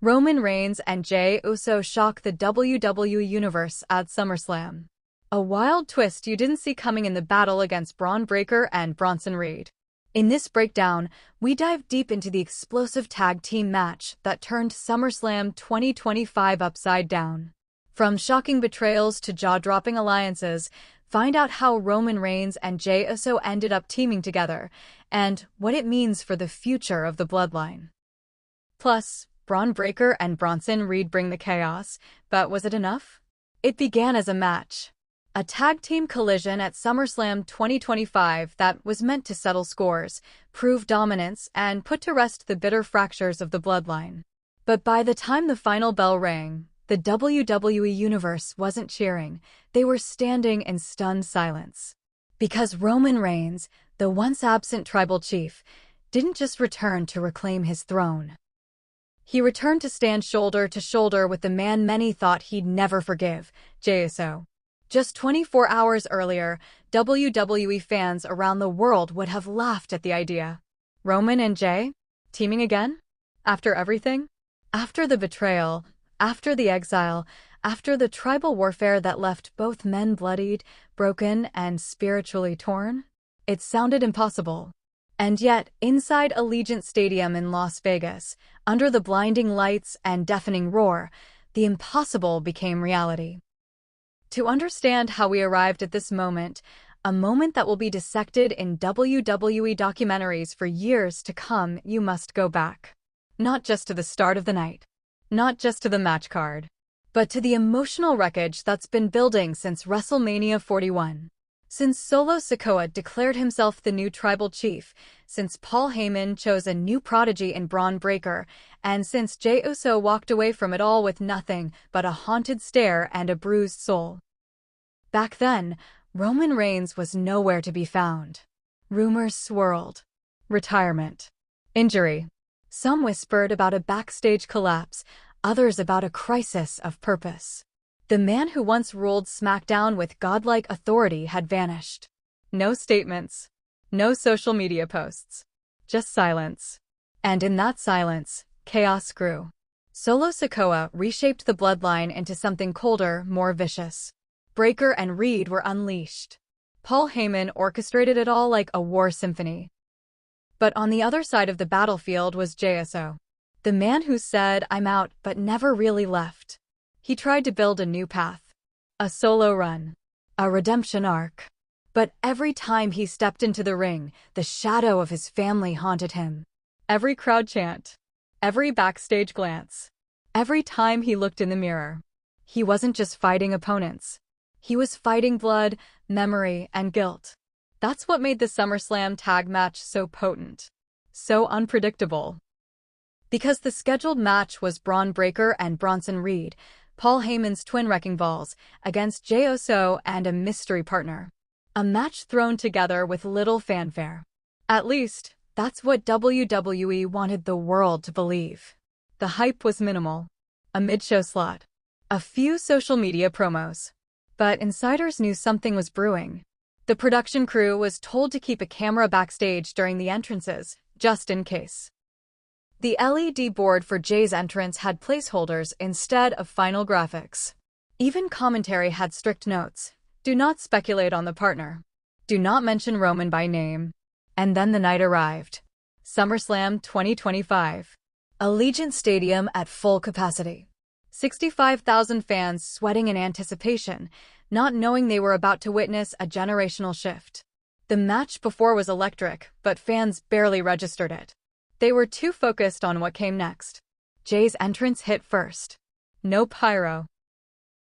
Roman Reigns and Jey Uso shock the WWE Universe at SummerSlam. A wild twist you didn't see coming in the battle against Braun and Bronson. In this breakdown, we dive deep into the explosive tag team match that turned SummerSlam 2025 upside down. From shocking betrayals to jaw-dropping alliances, find out how Roman Reigns and Jey Uso ended up teaming together, and what it means for the future of the Bloodline. Plus, Braun and Bronson bring the chaos, but was it enough? It began as a match. A tag team collision at SummerSlam 2025 that was meant to settle scores, prove dominance, and put to rest the bitter fractures of the Bloodline. But by the time the final bell rang, the WWE Universe wasn't cheering, they were standing in stunned silence. Because Roman Reigns, the once absent tribal chief, didn't just return to reclaim his throne. He returned to stand shoulder to shoulder with the man many thought he'd never forgive, Jey Uso. Just 24 hours earlier, WWE fans around the world would have laughed at the idea. Roman and Jey? Teaming again? After everything? After the betrayal, after the exile, after the tribal warfare that left both men bloodied, broken, and spiritually torn? It sounded impossible. And yet, inside Allegiant Stadium in Las Vegas, under the blinding lights and deafening roar, the impossible became reality. To understand how we arrived at this moment, a moment that will be dissected in WWE documentaries for years to come, you must go back. Not just to the start of the night, not just to the match card, but to the emotional wreckage that's been building since WrestleMania 41. Since Solo Sikoa declared himself the new tribal chief, since Paul Heyman chose a new prodigy in Braun, and since Jey Uso walked away from it all with nothing but a haunted stare and a bruised soul. Back then, Roman Reigns was nowhere to be found. Rumors swirled. Retirement. Injury. Some whispered about a backstage collapse, others about a crisis of purpose. The man who once ruled SmackDown with godlike authority had vanished. No statements. No social media posts. Just silence. And in that silence, chaos grew. Solo Sikoa reshaped the Bloodline into something colder, more vicious. Breaker and Reed were unleashed. Paul Heyman orchestrated it all like a war symphony. But on the other side of the battlefield was Jey Uso. The man who said, "I'm out," but never really left. He tried to build a new path. A solo run. A redemption arc. But every time he stepped into the ring, the shadow of his family haunted him. Every crowd chant. Every backstage glance. Every time he looked in the mirror. He wasn't just fighting opponents. He was fighting blood, memory, and guilt. That's what made the SummerSlam tag match so potent. So unpredictable. Because the scheduled match was Braun and Bronson, Paul Heyman's twin wrecking balls, against Jey Uso and a mystery partner. A match thrown together with little fanfare. At least, that's what WWE wanted the world to believe. The hype was minimal. A mid-show slot. A few social media promos. But insiders knew something was brewing. The production crew was told to keep a camera backstage during the entrances, just in case. The LED board for Jey's entrance had placeholders instead of final graphics. Even commentary had strict notes. Do not speculate on the partner. Do not mention Roman by name. And then the night arrived. SummerSlam 2025. Allegiant Stadium at full capacity. 65,000 fans sweating in anticipation, not knowing they were about to witness a generational shift. The match before was electric, but fans barely registered it. They were too focused on what came next. Jey's entrance hit first. No pyro.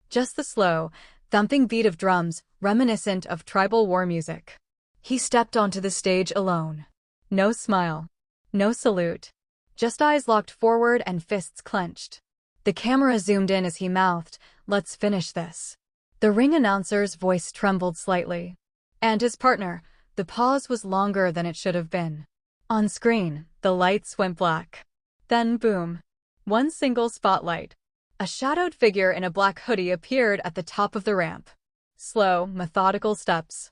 Just the slow, thumping beat of drums, reminiscent of tribal war music. He stepped onto the stage alone. No smile. No salute. Just eyes locked forward and fists clenched. The camera zoomed in as he mouthed, "Let's finish this." The ring announcer's voice trembled slightly. And his partner, the pause was longer than it should have been. On screen, the lights went black. Then boom. One single spotlight. A shadowed figure in a black hoodie appeared at the top of the ramp. Slow, methodical steps.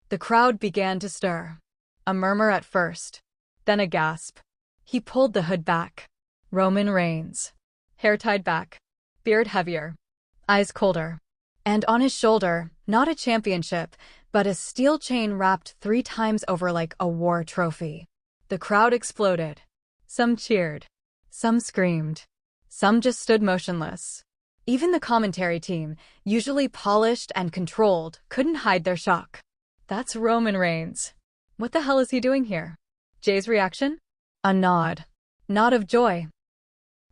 The crowd began to stir. A murmur at first. Then a gasp. He pulled the hood back. Roman Reigns. Hair tied back. Beard heavier. Eyes colder. And on his shoulder, not a championship, but a steel chain wrapped 3 times over like a war trophy. The crowd exploded. Some cheered. Some screamed. Some just stood motionless. Even the commentary team, usually polished and controlled, couldn't hide their shock. That's Roman Reigns. What the hell is he doing here? Jey's reaction? A nod. Not of joy.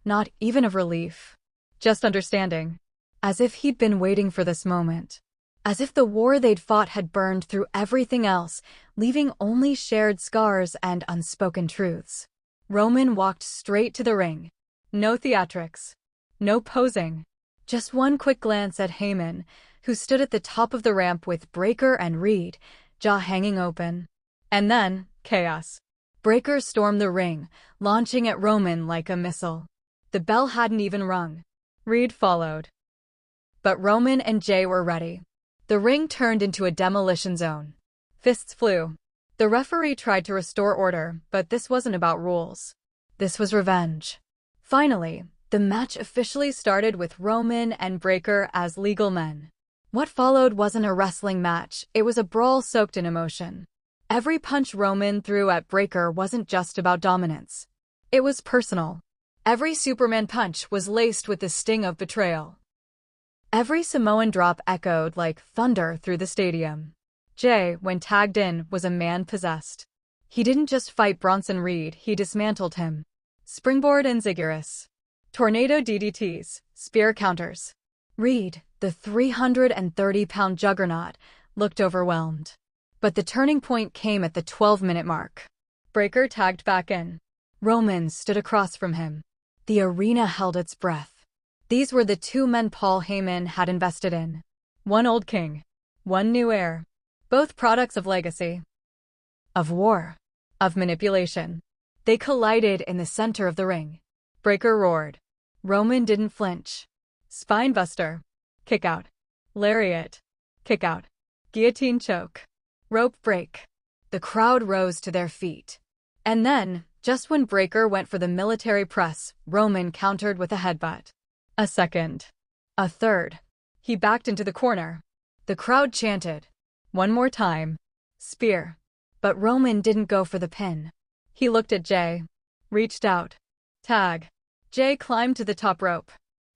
Not even of relief. Just understanding. As if he'd been waiting for this moment. As if the war they'd fought had burned through everything else, leaving only shared scars and unspoken truths. Roman walked straight to the ring. No theatrics. No posing. Just one quick glance at Heyman, who stood at the top of the ramp with Breakker and Reed, jaw hanging open. And then, chaos. Breakker stormed the ring, launching at Roman like a missile. The bell hadn't even rung. Reed followed. But Roman and Jey were ready. The ring turned into a demolition zone. Fists flew. The referee tried to restore order, but this wasn't about rules. This was revenge. Finally, the match officially started with Roman and Breakker as legal men. What followed wasn't a wrestling match, it was a brawl soaked in emotion. Every punch Roman threw at Breakker wasn't just about dominance. It was personal. Every Superman punch was laced with the sting of betrayal. Every Samoan drop echoed like thunder through the stadium. Jey, when tagged in, was a man possessed. He didn't just fight Bronson Reed, he dismantled him. Springboard and Ziggurat. Tornado DDTs, spear counters. Reed, the 330-pound juggernaut, looked overwhelmed. But the turning point came at the 12-minute mark. Breakker tagged back in. Roman stood across from him. The arena held its breath. These were the 2 men Paul Heyman had invested in. One old king. One new heir. Both products of legacy. Of war. Of manipulation. They collided in the center of the ring. Breakker roared. Roman didn't flinch. Spinebuster. Kick out. Lariat. Kick out. Guillotine choke. Rope break. The crowd rose to their feet. And then, just when Breakker went for the military press, Roman countered with a headbutt. A second. A third. He backed into the corner. The crowd chanted. One more time. Spear. But Roman didn't go for the pin. He looked at Jey. Reached out. Tag. Jey climbed to the top rope.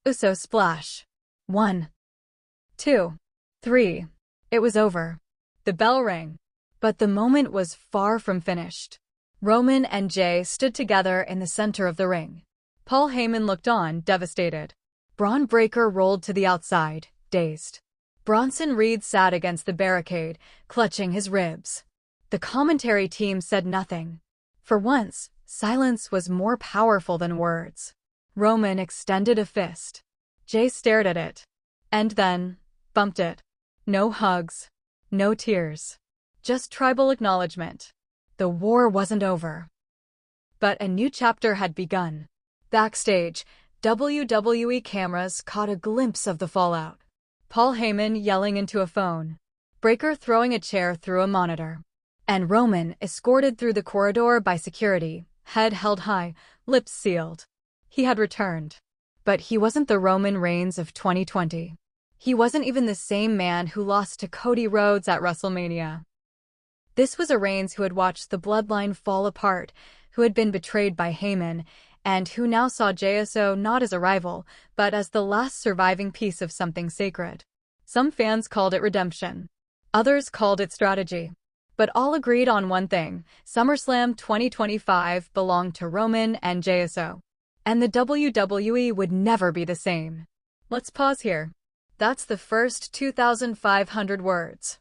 Uso splash. 1. 2. 3. It was over. The bell rang. But the moment was far from finished. Roman and Jey stood together in the center of the ring. Paul Heyman looked on, devastated. Braun Breakker rolled to the outside, dazed. Bronson Reed sat against the barricade, clutching his ribs. The commentary team said nothing. For once, silence was more powerful than words. Roman extended a fist. Jey stared at it. And then, bumped it. No hugs. No tears. Just tribal acknowledgement. The war wasn't over. But a new chapter had begun. Backstage, WWE cameras caught a glimpse of the fallout. Paul Heyman yelling into a phone. Breakker throwing a chair through a monitor. And Roman escorted through the corridor by security, head held high, lips sealed. He had returned. But he wasn't the Roman Reigns of 2020. He wasn't even the same man who lost to Cody Rhodes at WrestleMania. This was a Reigns who had watched the Bloodline fall apart, who had been betrayed by Heyman, and who now saw Jey Uso not as a rival, but as the last surviving piece of something sacred. Some fans called it redemption. Others called it strategy. But all agreed on one thing: SummerSlam 2025 belonged to Roman and Jey Uso. And the WWE would never be the same. Let's pause here. That's the first 2,500 words.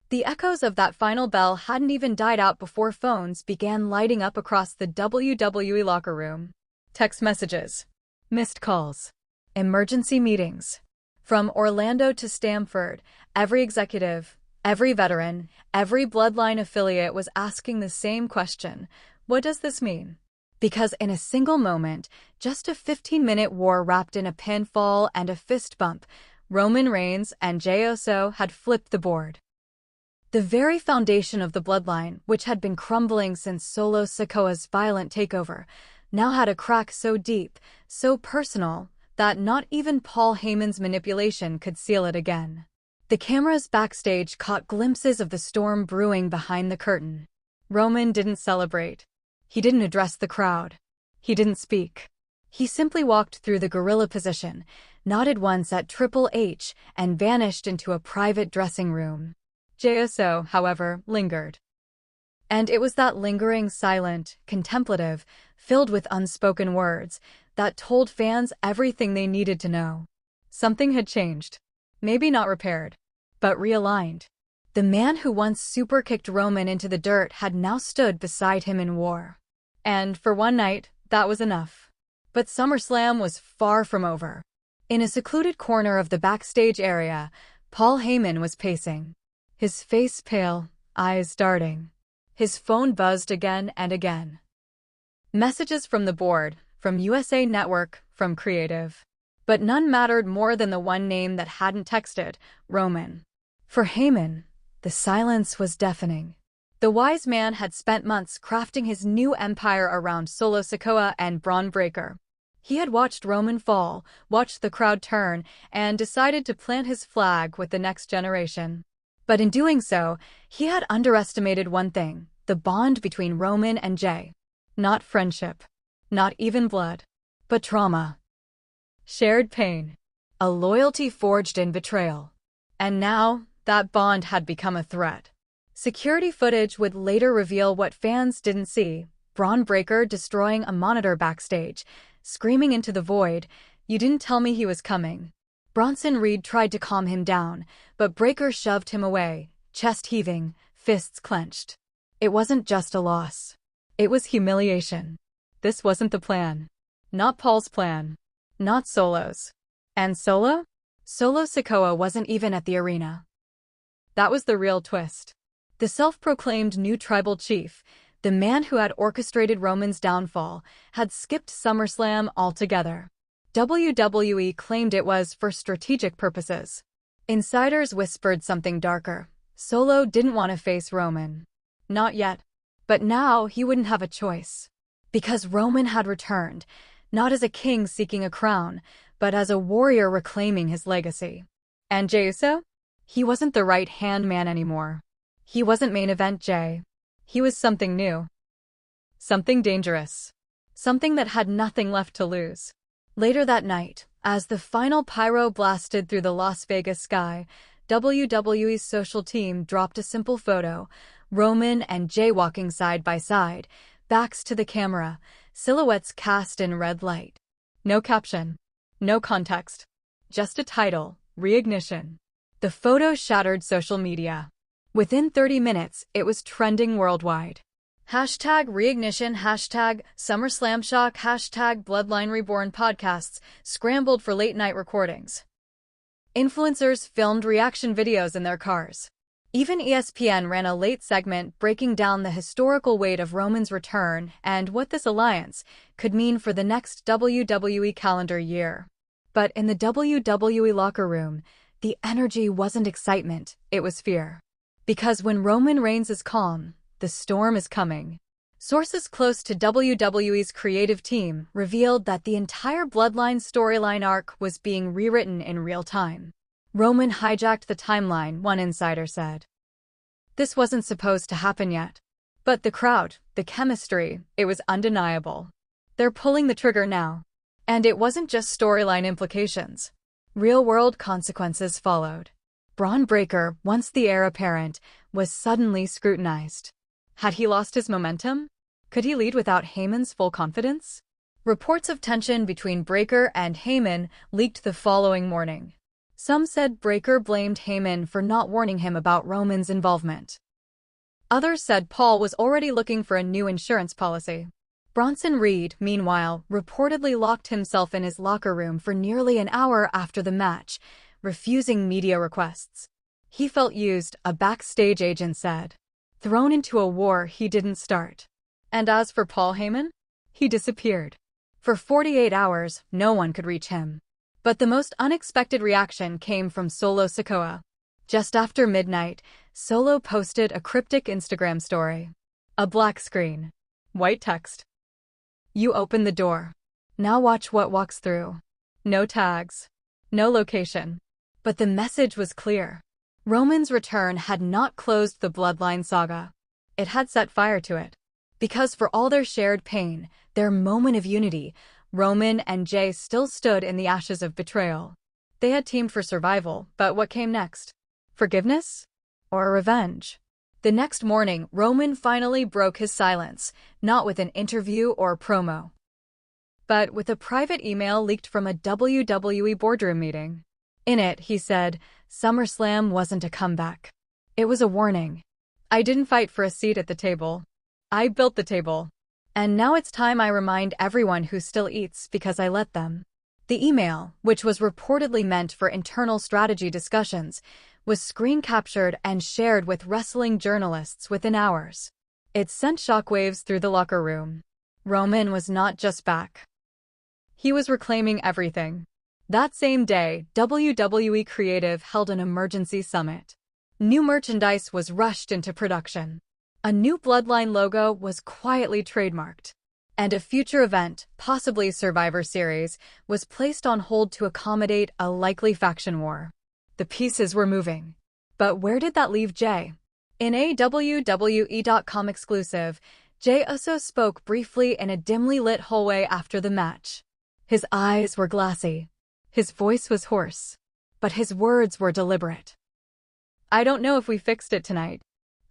The echoes of that final bell hadn't even died out before phones began lighting up across the WWE locker room. Text messages. Missed calls. Emergency meetings. From Orlando to Stamford, every executive, every veteran, every Bloodline affiliate was asking the same question: what does this mean? Because in a single moment, just a 15-minute war wrapped in a pinfall and a fist bump, Roman Reigns and Jey Uso had flipped the board. The very foundation of the Bloodline, which had been crumbling since Solo Sikoa's violent takeover, now had a crack so deep, so personal, that not even Paul Heyman's manipulation could seal it again. The cameras backstage caught glimpses of the storm brewing behind the curtain. Roman didn't celebrate. He didn't address the crowd. He didn't speak. He simply walked through the gorilla position, nodded once at Triple H, and vanished into a private dressing room. Jey Uso, however, lingered. And it was that lingering, silent, contemplative, filled with unspoken words, that told fans everything they needed to know. Something had changed. Maybe not repaired, but realigned. The man who once super-kicked Roman into the dirt had now stood beside him in war. And for one night, that was enough. But SummerSlam was far from over. In a secluded corner of the backstage area, Paul Heyman was pacing. His face pale, eyes darting. His phone buzzed again and again. Messages from the board, from USA Network, from Creative. But none mattered more than the one name that hadn't texted, Roman. For Heyman, the silence was deafening. The wise man had spent months crafting his new empire around Solo Sikoa and Braun Breaker. He had watched Roman fall, watched the crowd turn, and decided to plant his flag with the next generation. But in doing so, he had underestimated one thing, the bond between Roman and Jey. Not friendship, not even blood, but trauma. Shared pain. A loyalty forged in betrayal. And now, that bond had become a threat. Security footage would later reveal what fans didn't see. Braun Breaker destroying a monitor backstage, screaming into the void, "You didn't tell me he was coming." Bronson Reed tried to calm him down, but Breaker shoved him away, chest heaving, fists clenched. It wasn't just a loss. It was humiliation. This wasn't the plan. Not Paul's plan. Not Solo's. And Solo? Solo Sikoa wasn't even at the arena. That was the real twist. The self-proclaimed new tribal chief, the man who had orchestrated Roman's downfall, had skipped SummerSlam altogether. WWE claimed it was for strategic purposes. Insiders whispered something darker. Solo didn't want to face Roman. Not yet. But now he wouldn't have a choice. Because Roman had returned, not as a king seeking a crown, but as a warrior reclaiming his legacy. And Jey Uso? He wasn't the right-hand man anymore. He wasn't main event Jey. He was something new. Something dangerous. Something that had nothing left to lose. Later that night, as the final pyro blasted through the Las Vegas sky, WWE's social team dropped a simple photo, Roman and Jey walking side by side, backs to the camera, silhouettes cast in red light. No caption. No context. Just a title, Reignition. The photo shattered social media. Within 30 minutes, it was trending worldwide. Hashtag Reignition, hashtag SummerSlam Shock, hashtag Bloodline Reborn podcasts scrambled for late-night recordings. Influencers filmed reaction videos in their cars. Even ESPN ran a late segment breaking down the historical weight of Roman's return and what this alliance could mean for the next WWE calendar year. But in the WWE locker room, the energy wasn't excitement, it was fear. Because when Roman Reigns is calm, the storm is coming. Sources close to WWE's creative team revealed that the entire Bloodline storyline arc was being rewritten in real time. Roman hijacked the timeline, one insider said. This wasn't supposed to happen yet. But the crowd, the chemistry, it was undeniable. They're pulling the trigger now. And it wasn't just storyline implications. Real-world consequences followed. Braun Breaker, once the heir apparent, was suddenly scrutinized. Had he lost his momentum? Could he lead without Heyman's full confidence? Reports of tension between Breaker and Heyman leaked the following morning. Some said Breaker blamed Heyman for not warning him about Roman's involvement. Others said Paul was already looking for a new insurance policy. Bronson Reed, meanwhile, reportedly locked himself in his locker room for nearly an hour after the match, refusing media requests. He felt used, a backstage agent said. Thrown into a war he didn't start. And as for Paul Heyman? He disappeared. For 48 hours, no one could reach him. But the most unexpected reaction came from Solo Sikoa. Just after midnight, Solo posted a cryptic Instagram story. A black screen. White text. You open the door. Now watch what walks through. No tags. No location. But the message was clear. Roman's return had not closed the Bloodline saga. It had set fire to it. Because for all their shared pain, their moment of unity, Roman and Jey still stood in the ashes of betrayal. They had teamed for survival, but what came next? Forgiveness? Or revenge? The next morning, Roman finally broke his silence, not with an interview or promo, but with a private email leaked from a WWE boardroom meeting. In it, he said, SummerSlam wasn't a comeback. It was a warning. I didn't fight for a seat at the table. I built the table. And now it's time I remind everyone who still eats because I let them. The email, which was reportedly meant for internal strategy discussions, was screen-captured and shared with wrestling journalists within hours. It sent shockwaves through the locker room. Roman was not just back. He was reclaiming everything. That same day, WWE Creative held an emergency summit. New merchandise was rushed into production. A new Bloodline logo was quietly trademarked. And a future event, possibly Survivor Series, was placed on hold to accommodate a likely faction war. The pieces were moving. But where did that leave Jey? In a WWE.com exclusive, Jey Uso spoke briefly in a dimly lit hallway after the match. His eyes were glassy. His voice was hoarse. But his words were deliberate. I don't know if we fixed it tonight.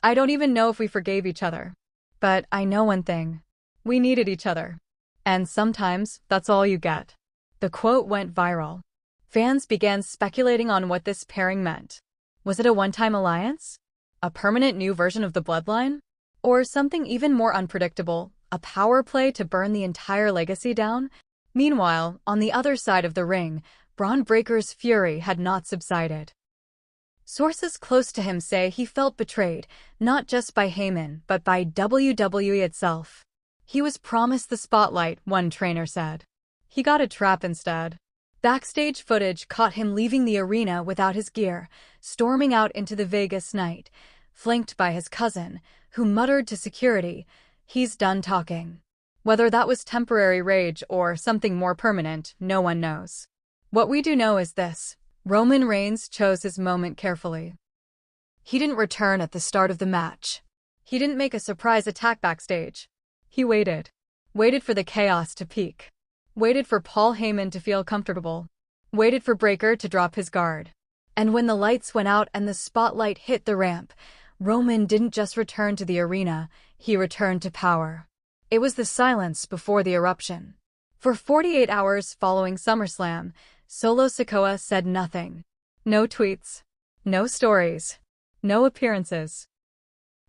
I don't even know if we forgave each other. But I know one thing. We needed each other. And sometimes, that's all you get. The quote went viral. Fans began speculating on what this pairing meant. Was it a one-time alliance? A permanent new version of the Bloodline? Or something even more unpredictable, a power play to burn the entire legacy down? Meanwhile, on the other side of the ring, Braun Breaker's fury had not subsided. Sources close to him say he felt betrayed, not just by Heyman, but by WWE itself. He was promised the spotlight, one trainer said. He got a trap instead. Backstage footage caught him leaving the arena without his gear, storming out into the Vegas night, flanked by his cousin, who muttered to security, "He's done talking." Whether that was temporary rage or something more permanent, no one knows. What we do know is this: Roman Reigns chose his moment carefully. He didn't return at the start of the match. He didn't make a surprise attack backstage. He waited. Waited for the chaos to peak. Waited for Paul Heyman to feel comfortable. Waited for Breaker to drop his guard. And when the lights went out and the spotlight hit the ramp, Roman didn't just return to the arena, he returned to power. It was the silence before the eruption. For 48 hours following SummerSlam, Solo Sikoa said nothing. No tweets. No stories. No appearances.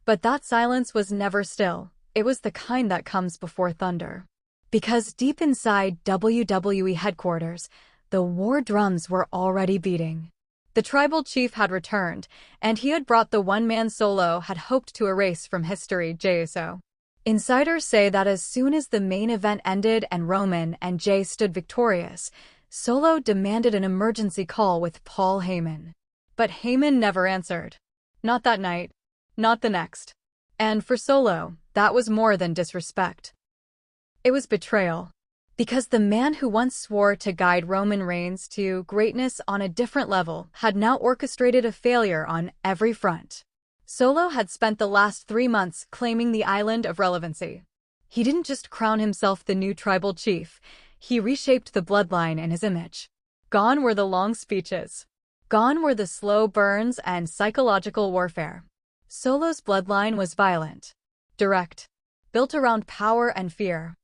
But that silence was never still. It was the kind that comes before thunder. Because deep inside WWE headquarters, the war drums were already beating. The tribal chief had returned, and he had brought the one-man Solo had hoped to erase from history, Jey Uso. Insiders say that as soon as the main event ended and Roman and Jey stood victorious, Solo demanded an emergency call with Paul Heyman. But Heyman never answered. Not that night. Not the next. And for Solo, that was more than disrespect. It was betrayal. Because the man who once swore to guide Roman Reigns to greatness on a different level had now orchestrated a failure on every front. Solo had spent the last 3 months claiming the island of relevancy. He didn't just crown himself the new tribal chief, he reshaped the bloodline in his image. Gone were the long speeches. Gone were the slow burns and psychological warfare. Solo's bloodline was violent, direct, built around power and fear.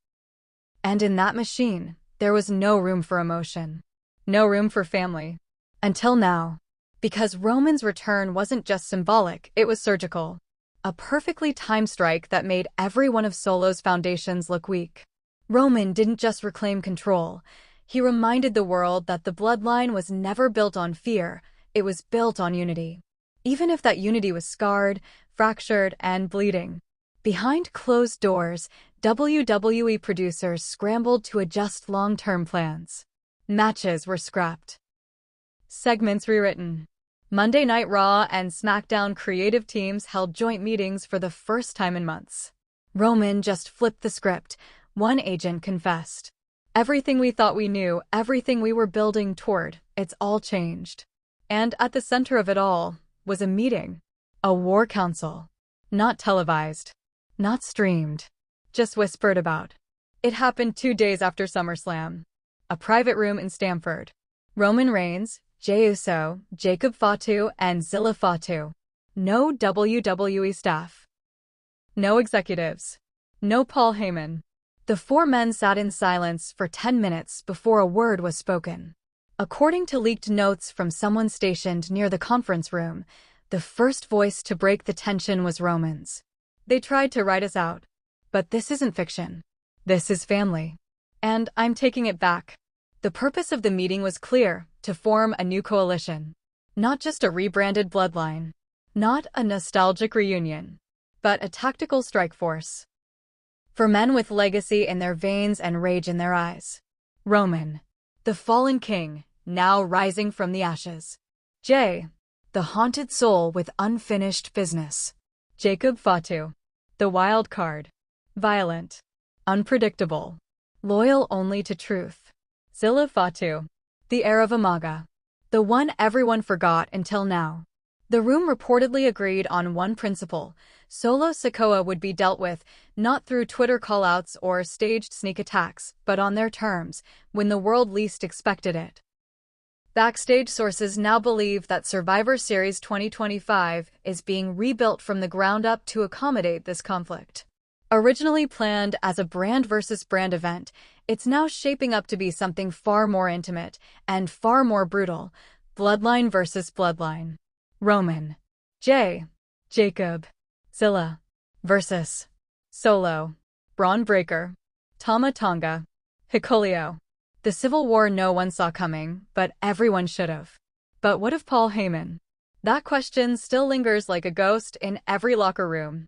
And in that machine, there was no room for emotion. No room for family. Until now. Because Roman's return wasn't just symbolic, it was surgical. A perfectly timed strike that made every one of Solo's foundations look weak. Roman didn't just reclaim control. He reminded the world that the bloodline was never built on fear, it was built on unity. Even if that unity was scarred, fractured, and bleeding. Behind closed doors, WWE producers scrambled to adjust long-term plans. Matches were scrapped. Segments rewritten. Monday Night Raw and SmackDown creative teams held joint meetings for the first time in months. Roman just flipped the script, One agent confessed. Everything we thought we knew, everything we were building toward, it's all changed. And at the center of it all was a meeting. A war council. Not televised. Not streamed. Just whispered about. It happened 2 days after SummerSlam. A private room in Stamford. Roman Reigns, Jey Uso, Jacob Fatu, and Zilla Fatu. No WWE staff. No executives. No Paul Heyman. The four men sat in silence for 10 minutes before a word was spoken. According to leaked notes from someone stationed near the conference room, the first voice to break the tension was Roman's. They tried to write us out. But this isn't fiction. This is family. And I'm taking it back. The purpose of the meeting was clear, to form a new coalition. Not just a rebranded bloodline. Not a nostalgic reunion. But a tactical strike force. For men with legacy in their veins and rage in their eyes. Roman, the fallen king, now rising from the ashes. Jey, the haunted soul with unfinished business. Jacob Fatu, the wild card. Violent. Unpredictable. Loyal only to truth. Zilla Fatu, the heir of Umaga. The one everyone forgot until now. The room reportedly agreed on one principle. Solo Sikoa would be dealt with, not through Twitter callouts or staged sneak attacks, but on their terms, when the world least expected it. Backstage sources now believe that Survivor Series 2025 is being rebuilt from the ground up to accommodate this conflict. Originally planned as a brand versus brand event, it's now shaping up to be something far more intimate and far more brutal. Bloodline versus bloodline. Roman, Jey, Jacob, Zilla versus Solo, Braun Breaker, Tama Tonga, Hikuleo. The civil war no one saw coming, but everyone should have. But what of Paul Heyman? That question still lingers like a ghost in every locker room.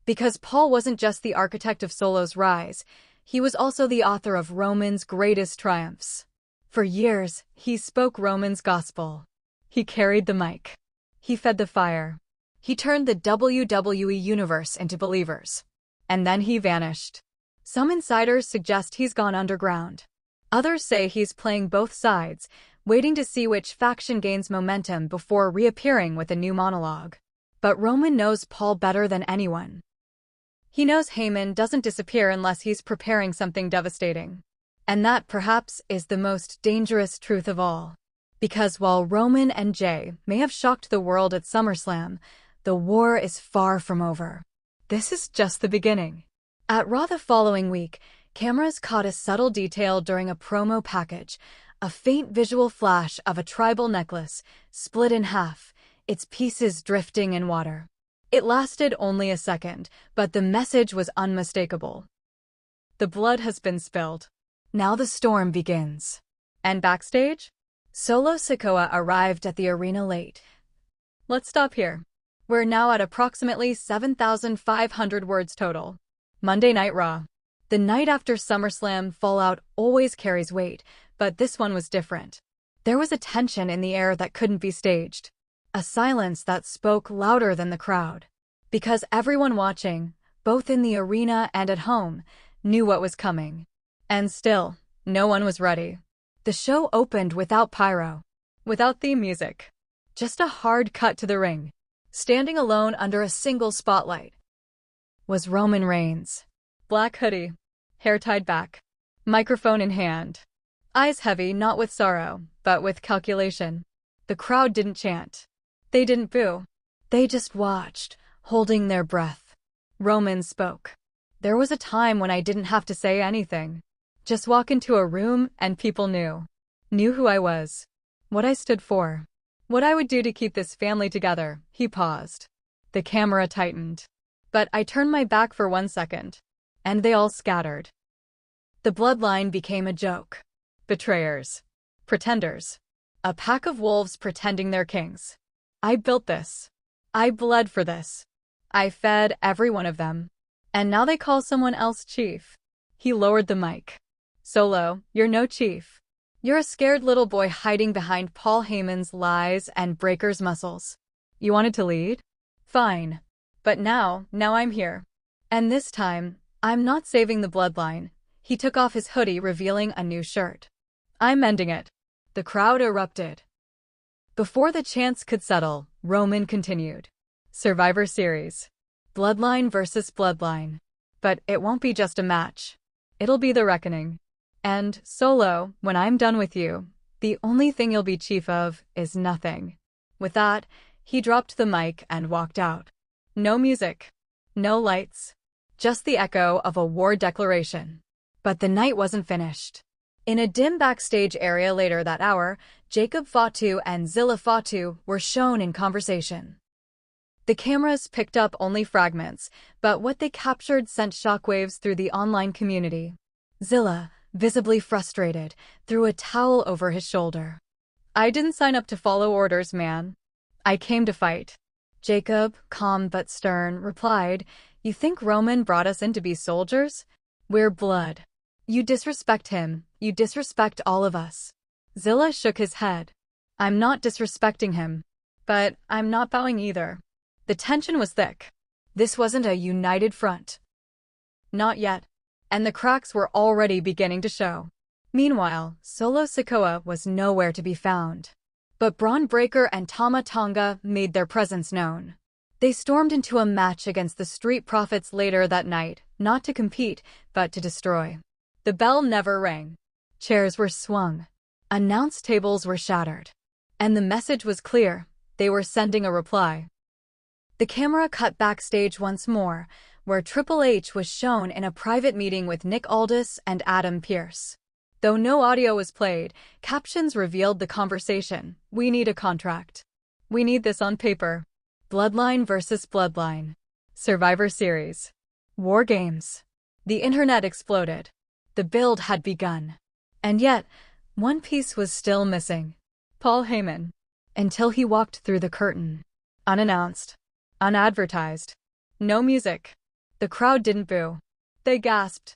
Because Paul wasn't just the architect of Solo's rise, he was also the author of Roman's greatest triumphs. For years, he spoke Roman's gospel. He carried the mic. He fed the fire. He turned the WWE Universe into believers. And then he vanished. Some insiders suggest he's gone underground. Others say he's playing both sides, waiting to see which faction gains momentum before reappearing with a new monologue. But Roman knows Paul better than anyone. He knows Heyman doesn't disappear unless he's preparing something devastating. And that, perhaps, is the most dangerous truth of all. Because while Roman and Jey may have shocked the world at SummerSlam, the war is far from over. This is just the beginning. At Raw the following week, cameras caught a subtle detail during a promo package, a faint visual flash of a tribal necklace, split in half, its pieces drifting in water. It lasted only a second, but the message was unmistakable. The blood has been spilled. Now the storm begins. And backstage? Solo Sikoa arrived at the arena late. Let's stop here. We're now at approximately 7,500 words total. Monday Night Raw. The night after SummerSlam, fallout always carries weight, but this one was different. There was a tension in the air that couldn't be staged. A silence that spoke louder than the crowd. Because everyone watching, both in the arena and at home, knew what was coming. And still, no one was ready. The show opened without pyro. Without theme music. Just a hard cut to the ring. Standing alone under a single spotlight was Roman Reigns. Black hoodie. Hair tied back. Microphone in hand. Eyes heavy, not with sorrow, but with calculation. The crowd didn't chant. They didn't boo. They just watched, holding their breath. Roman spoke. There was a time when I didn't have to say anything. Just walk into a room and people knew. Knew who I was. What I stood for. What I would do to keep this family together. He paused. The camera tightened. But I turned my back for 1 second. And they all scattered. The bloodline became a joke. Betrayers. Pretenders. A pack of wolves pretending they're kings. I built this. I bled for this. I fed every one of them. And now they call someone else chief. He lowered the mic. Solo, you're no chief. You're a scared little boy hiding behind Paul Heyman's lies and Breaker's muscles. You wanted to lead? Fine. But now I'm here. And this time, I'm not saving the bloodline. He took off his hoodie, revealing a new shirt. I'm mending it. The crowd erupted. Before the chants could settle, Roman continued. Survivor Series. Bloodline versus Bloodline. But it won't be just a match. It'll be the reckoning. And, Solo, when I'm done with you, the only thing you'll be chief of is nothing. With that, he dropped the mic and walked out. No music. No lights. Just the echo of a war declaration. But the night wasn't finished. In a dim backstage area later that hour, Jacob Fatu and Zilla Fatu were shown in conversation. The cameras picked up only fragments, but what they captured sent shockwaves through the online community. Zilla, visibly frustrated, threw a towel over his shoulder. I didn't sign up to follow orders, man. I came to fight. Jacob, calm but stern, replied, You think Roman brought us in to be soldiers? We're blood. You disrespect him, you disrespect all of us. Zilla shook his head. I'm not disrespecting him. But I'm not bowing either. The tension was thick. This wasn't a united front. Not yet. And the cracks were already beginning to show. Meanwhile, Solo Sikoa was nowhere to be found. But Braun Breaker and Tama Tonga made their presence known. They stormed into a match against the Street Profits later that night, not to compete, but to destroy. The bell never rang. Chairs were swung. Announce tables were shattered. And the message was clear. They were sending a reply. The camera cut backstage once more, where Triple H was shown in a private meeting with Nick Aldis and Adam Pearce. Though no audio was played, captions revealed the conversation. We need a contract. We need this on paper. Bloodline versus Bloodline. Survivor Series. War Games. The internet exploded. The build had begun. And yet, one piece was still missing. Paul Heyman. Until he walked through the curtain. Unannounced. Unadvertised. No music. The crowd didn't boo. They gasped.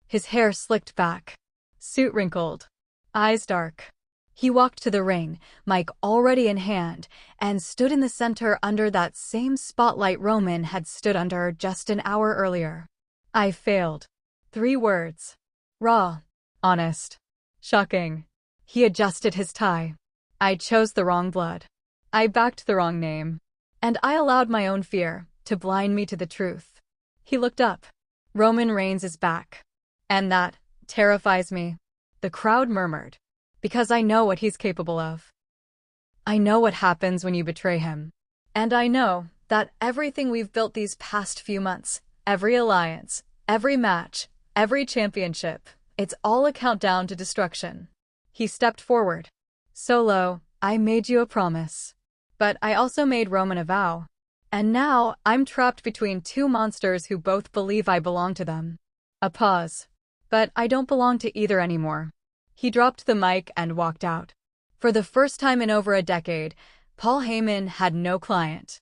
His hair slicked back. Suit wrinkled. Eyes dark. He walked to the ring, mic already in hand, and stood in the center under that same spotlight Roman had stood under just an hour earlier. I failed. 3 words. Raw. Honest. Shocking. He adjusted his tie. I chose the wrong blood. I backed the wrong name. And I allowed my own fear to blind me to the truth. He looked up. Roman Reigns is back. And that terrifies me. The crowd murmured. Because I know what he's capable of. I know what happens when you betray him. And I know that everything we've built these past few months, every alliance, every match, every championship, it's all a countdown to destruction. He stepped forward. Solo, I made you a promise. But I also made Roman a vow. And now I'm trapped between 2 monsters who both believe I belong to them. A pause. But I don't belong to either anymore. He dropped the mic and walked out. For the first time in over a decade, Paul Heyman had no client.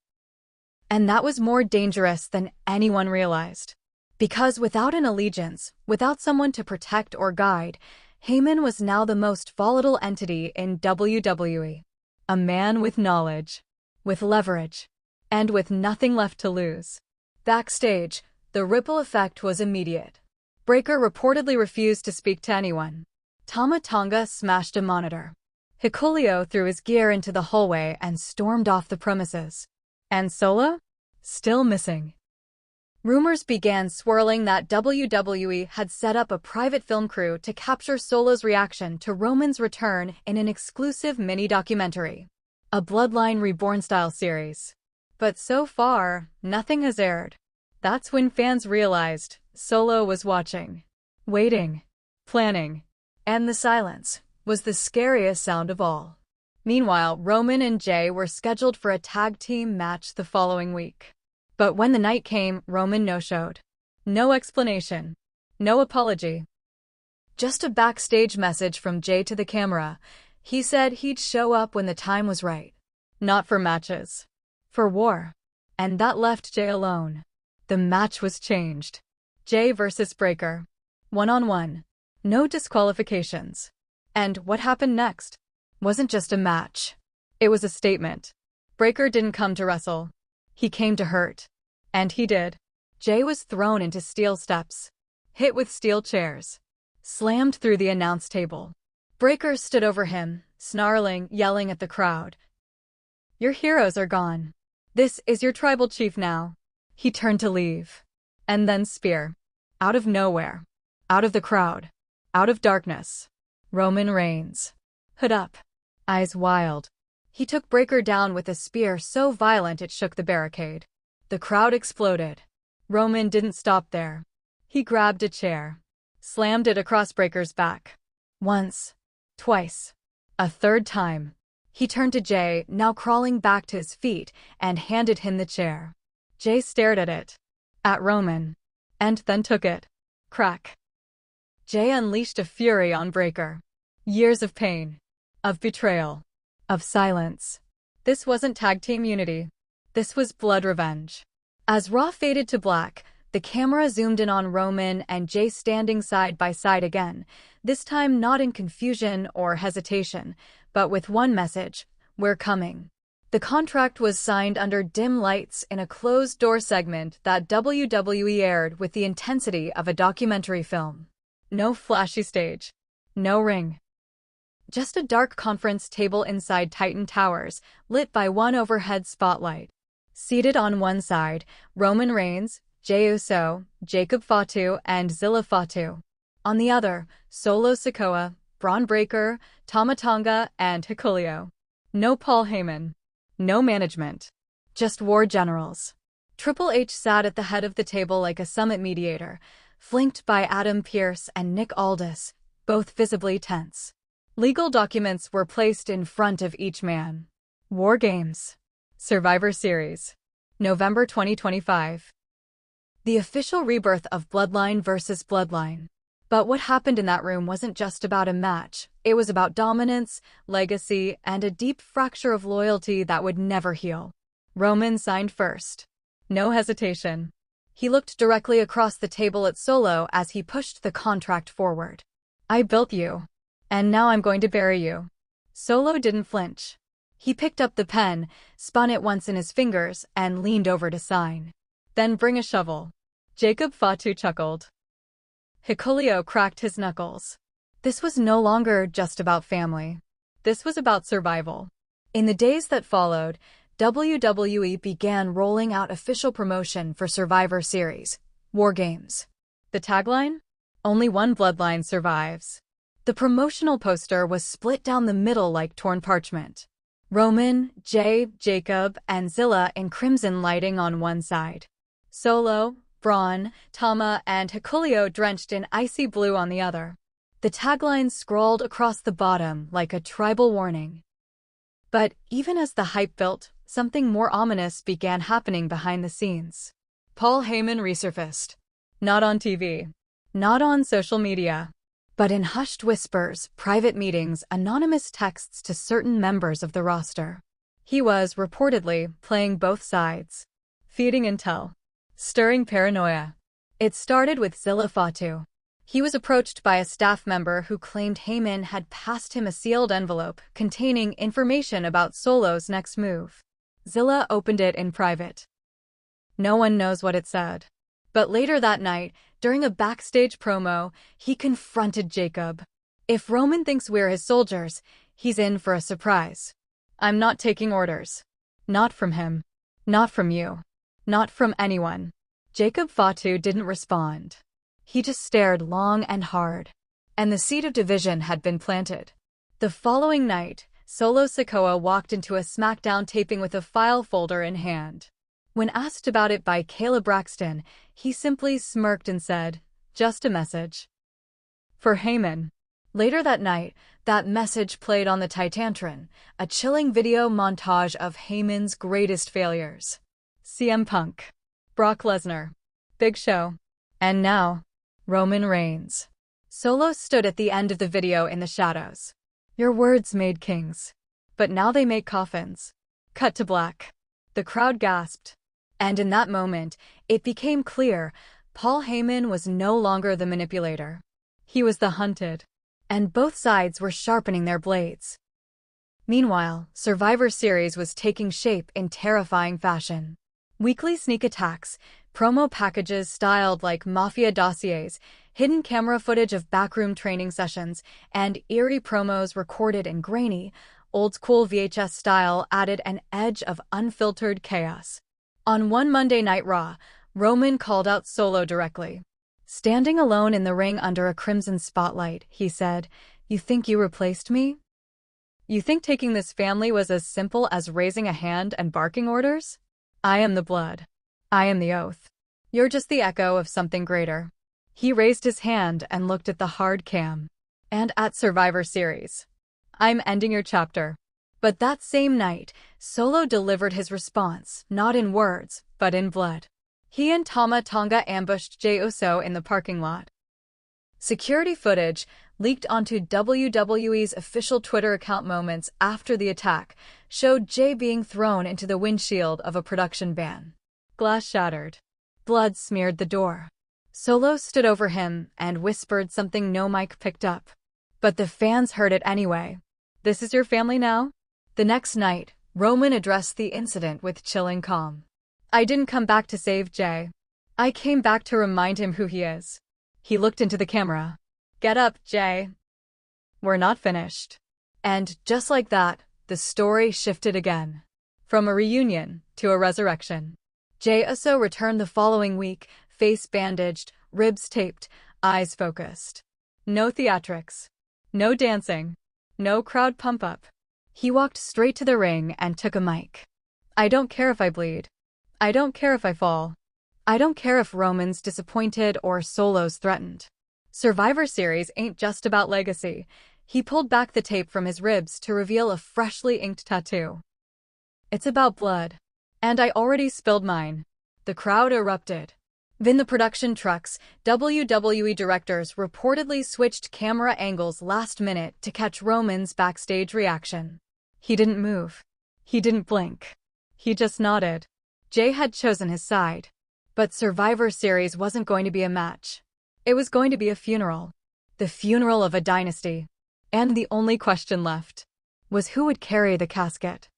And that was more dangerous than anyone realized. Because without an allegiance, without someone to protect or guide, Heyman was now the most volatile entity in WWE. A man with knowledge, with leverage, and with nothing left to lose. Backstage, the ripple effect was immediate. Breaker reportedly refused to speak to anyone. Tama Tonga smashed a monitor. Hikuleo threw his gear into the hallway and stormed off the premises. And Solo? Still missing. Rumors began swirling that WWE had set up a private film crew to capture Solo's reaction to Roman's return in an exclusive mini-documentary. A Bloodline Reborn-style series. But so far, nothing has aired. That's when fans realized Solo was watching, waiting, planning. And the silence was the scariest sound of all. Meanwhile, Roman and Jey were scheduled for a tag team match the following week. But when the night came, Roman no-showed. No explanation. No apology. Just a backstage message from Jey to the camera. He said he'd show up when the time was right. Not for matches. For war. And that left Jey alone. The match was changed. Jey versus Breaker. 1-on-1. No disqualifications. And what happened next wasn't just a match. It was a statement. Breaker didn't come to wrestle. He came to hurt. And he did. Jey was thrown into steel steps, hit with steel chairs, slammed through the announce table. Breakker stood over him, snarling, yelling at the crowd. "Your heroes are gone. This is your tribal chief now." He turned to leave. And then spear. Out of nowhere. Out of the crowd. Out of darkness. Roman Reigns. Hood up. Eyes wild. He took Breakker down with a spear so violent it shook the barricade. The crowd exploded. Roman didn't stop there. He grabbed a chair, slammed it across Breakker's back. Once. Twice. A third time. He turned to Jey, now crawling back to his feet, and handed him the chair. Jey stared at it. At Roman. And then took it. Crack. Jey unleashed a fury on Breakker. Years of pain. Of betrayal. Of silence. This wasn't tag team unity. This was blood revenge. As Raw faded to black, the camera zoomed in on Roman and Jey standing side by side again, this time not in confusion or hesitation, but with one message: we're coming. The contract was signed under dim lights in a closed-door segment that WWE aired with the intensity of a documentary film. No flashy stage. No ring. Just a dark conference table inside Titan Towers, lit by one overhead spotlight. Seated on one side, Roman Reigns, Jey Uso, Jacob Fatu, and Zilla Fatu. On the other, Solo Sikoa, Braun Breaker, Tama Tonga, and Hikuleo. No Paul Heyman. No management. Just war generals. Triple H sat at the head of the table like a summit mediator, flanked by Adam Pearce and Nick Aldis, both visibly tense. Legal documents were placed in front of each man. War Games. Survivor Series. November 2025. The official rebirth of Bloodline versus Bloodline. But what happened in that room wasn't just about a match. It was about dominance, legacy, and a deep fracture of loyalty that would never heal. Roman signed first. No hesitation. He looked directly across the table at Solo as he pushed the contract forward. "I built you. And now I'm going to bury you." Solo didn't flinch. He picked up the pen, spun it once in his fingers, and leaned over to sign. "Then bring a shovel." Jacob Fatu chuckled. Hikuleo cracked his knuckles. This was no longer just about family. This was about survival. In the days that followed, WWE began rolling out official promotion for Survivor Series, War Games. The tagline? Only one bloodline survives. The promotional poster was split down the middle like torn parchment. Roman, Jey, Jacob, and Zilla in crimson lighting on one side. Solo, Braun, Tama, and Hikuleo drenched in icy blue on the other. The tagline scrawled across the bottom like a tribal warning. But even as the hype built, something more ominous began happening behind the scenes. Paul Heyman resurfaced. Not on TV. Not on social media. But in hushed whispers, private meetings, anonymous texts to certain members of the roster. He was, reportedly, playing both sides. Feeding intel. Stirring paranoia. It started with Zilla Fatu. He was approached by a staff member who claimed Heyman had passed him a sealed envelope containing information about Solo's next move. Zilla opened it in private. No one knows what it said. But later that night, during a backstage promo, he confronted Jacob. "If Roman thinks we're his soldiers, he's in for a surprise. I'm not taking orders. Not from him. Not from you. Not from anyone." Jacob Fatu didn't respond. He just stared long and hard. And the seed of division had been planted. The following night, Solo Sikoa walked into a SmackDown taping with a file folder in hand. When asked about it by Kayla Braxton, he simply smirked and said, "Just a message." For Heyman. Later that night, that message played on the Titantron, a chilling video montage of Heyman's greatest failures. CM Punk. Brock Lesnar. Big Show. And now, Roman Reigns. Solo stood at the end of the video in the shadows. "Your words made kings. But now they make coffins." Cut to black. The crowd gasped. And in that moment, it became clear Paul Heyman was no longer the manipulator. He was the hunted. And both sides were sharpening their blades. Meanwhile, Survivor Series was taking shape in terrifying fashion. Weekly sneak attacks, Promo packages styled like mafia dossiers, hidden camera footage of backroom training sessions, and eerie promos recorded in grainy, old-school VHS style added an edge of unfiltered chaos. On one Monday Night Raw, Roman called out Solo directly. Standing alone in the ring under a crimson spotlight, he said, "You think you replaced me? You think taking this family was as simple as raising a hand and barking orders? I am the blood. I am the oath. You're just the echo of something greater." He raised his hand and looked at the hard cam. "And at Survivor Series, I'm ending your chapter." But that same night, Solo delivered his response, not in words, but in blood. He and Tama Tonga ambushed Jey Uso in the parking lot. Security footage, leaked onto WWE's official Twitter account moments after the attack, showed Jey being thrown into the windshield of a production van. Glass shattered. Blood smeared the door. Solo stood over him and whispered something no mic picked up. But the fans heard it anyway. "This is your family now?" The next night, Roman addressed the incident with chilling calm. "I didn't come back to save Jey. I came back to remind him who he is." He looked into the camera. "Get up, Jey. We're not finished." And just like that, the story shifted again. From a reunion to a resurrection. Jey Uso returned the following week, face bandaged, ribs taped, eyes focused. No theatrics. No dancing. No crowd pump-up. He walked straight to the ring and took a mic. "I don't care if I bleed. I don't care if I fall. I don't care if Roman's disappointed or Solo's threatened. Survivor Series ain't just about legacy." He pulled back the tape from his ribs to reveal a freshly inked tattoo. "It's about blood. And I already spilled mine." The crowd erupted. Then the production trucks, WWE directors reportedly switched camera angles last minute to catch Roman's backstage reaction. He didn't move. He didn't blink. He just nodded. Jey had chosen his side. But Survivor Series wasn't going to be a match. It was going to be a funeral. The funeral of a dynasty. And the only question left was who would carry the casket.